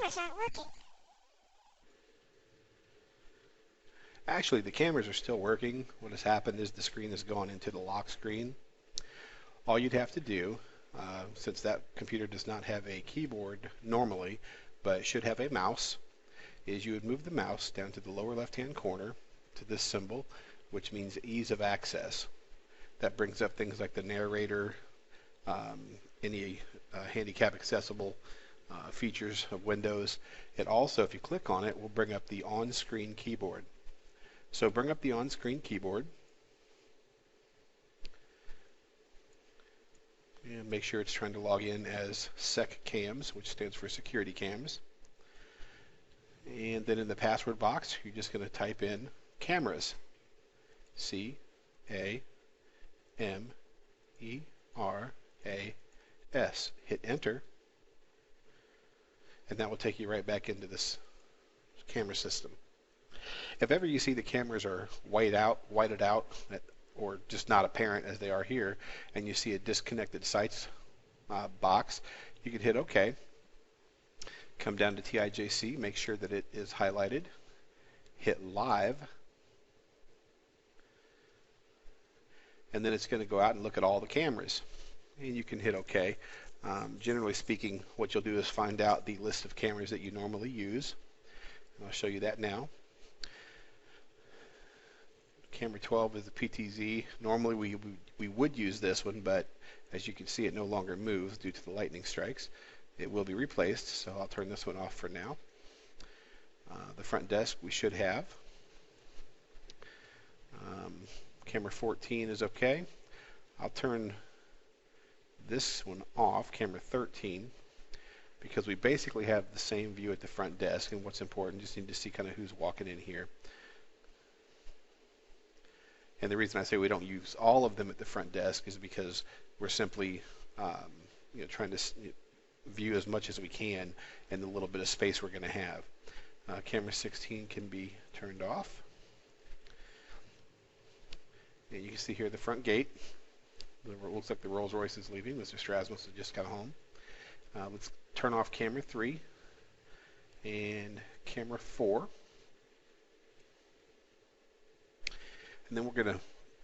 cameras aren't working. Actually, the cameras are still working. What has happened is the screen has gone into the lock screen. All you'd have to do, since that computer does not have a keyboard normally, but should have a mouse, is you would move the mouse down to the lower left-hand corner to this symbol, which means ease of access. That brings up things like the narrator, any handicap accessible features of Windows. It also, if you click on it, will bring up the on-screen keyboard. So bring up the on-screen keyboard and make sure it's trying to log in as SecCams, which stands for security cams. And then in the password box, you're just going to type in cameras. C-A-M-E-R-A-S. Hit enter. And that will take you right back into this camera system. If ever you see the cameras are whited out, or just not apparent as they are here, and you see a disconnected sites box, you can hit OK. Come down to TIJC, make sure that it is highlighted, hit live, and then it's going to go out and look at all the cameras. And you can hit OK. Generally speaking, what you'll do is find out the list of cameras that you normally use. And I'll show you that now. Camera 12 is the PTZ. Normally we would use this one, but as you can see, it no longer moves due to the lightning strikes. It will be replaced, so I'll turn this one off for now. The front desk we should have. Camera 14 is okay. I'll turn this one off, camera 13, because we basically have the same view at the front desk, and what's important, just need to see kind of who's walking in here. And the reason I say we don't use all of them at the front desk is because we're simply trying to view as much as we can in the little bit of space we're going to have. Camera 16 can be turned off. And you can see here the front gate. It looks like the Rolls Royce is leaving. Mr. Strasmus has just got home. Let's turn off camera 3 and camera 4. And then we're going to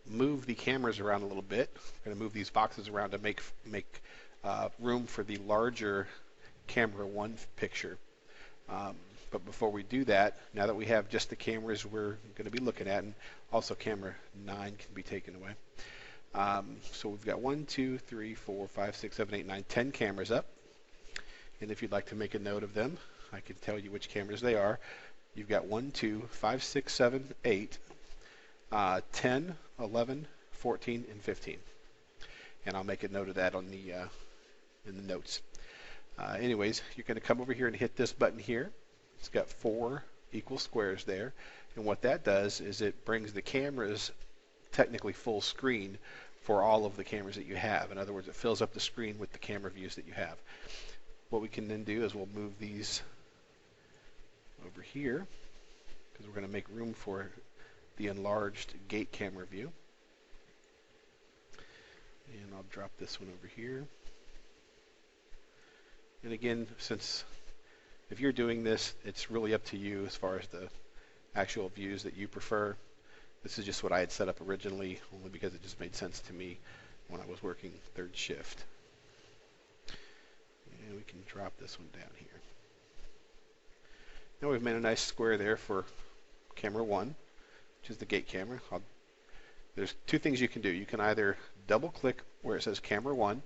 move the cameras around a little bit. We're going to move these boxes around to make room for the larger camera 1 picture. But before we do that, now that we have just the cameras we're going to be looking at, and also camera 9 can be taken away. So we've got 1, 2, 3, 4, 5, 6, 7, 8, 9, 10 cameras up. And if you'd like to make a note of them, I can tell you which cameras they are. You've got 1, 2, 5, 6, 7, 8, 10, 11, 14, and 15. And I'll make a note of that on the in the notes. Anyways, you're going to come over here and hit this button here. It's got 4 equal squares there. And what that does is it brings the cameras technically full screen for all of the cameras that you have. In other words, it fills up the screen with the camera views that you have. What we can then do is we'll move these over here because we're going to make room for the enlarged gate camera view. And I'll drop this one over here. And again, since if you're doing this, it's really up to you as far as the actual views that you prefer. This is just what I had set up originally, only because it just made sense to me when I was working third shift. And we can drop this one down here. Now we've made a nice square there for camera 1, which is the gate camera. There's 2 things you can do. You can either double click where it says camera 1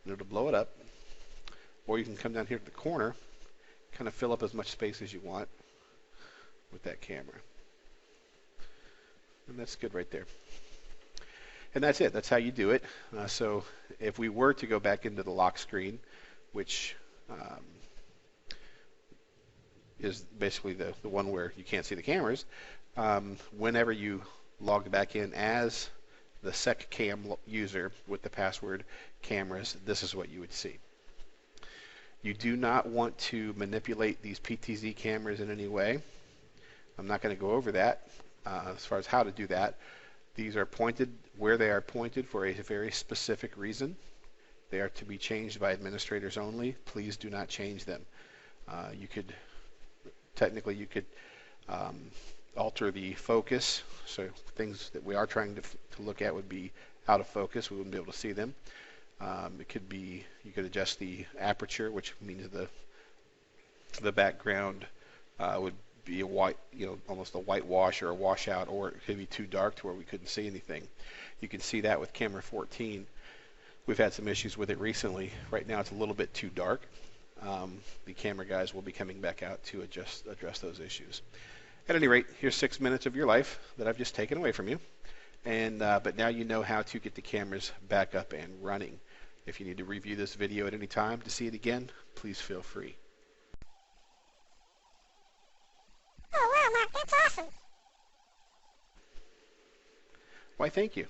and it'll blow it up, or you can come down here to the corner, kind of fill up as much space as you want with that camera. And that's good right there. And that's it. That's how you do it. So if we were to go back into the lock screen, which is basically the one where you can't see the cameras, whenever you logged back in as the SecCam user with the password cameras, this is what you would see. You do not want to manipulate these PTZ cameras in any way. I'm not going to go over that as far as how to do that. These are pointed where they are pointed for a very specific reason. They are to be changed by administrators only. Please do not change them. You could technically you could um, alter the focus, so things that we are trying to look at would be out of focus. We wouldn't be able to see them. It could be, you could adjust the aperture, which means the background would be a white, almost a whitewash or a washout, or it could be too dark to where we couldn't see anything. You can see that with camera 14. We've had some issues with it recently. Right now it's a little bit too dark. The camera guys will be coming back out to address those issues. At any rate, here's 6 minutes of your life that I've just taken away from you. But now you know how to get the cameras back up and running. If you need to review this video at any time to see it again, please feel free. Oh, wow, Mark, that's awesome. Why, thank you.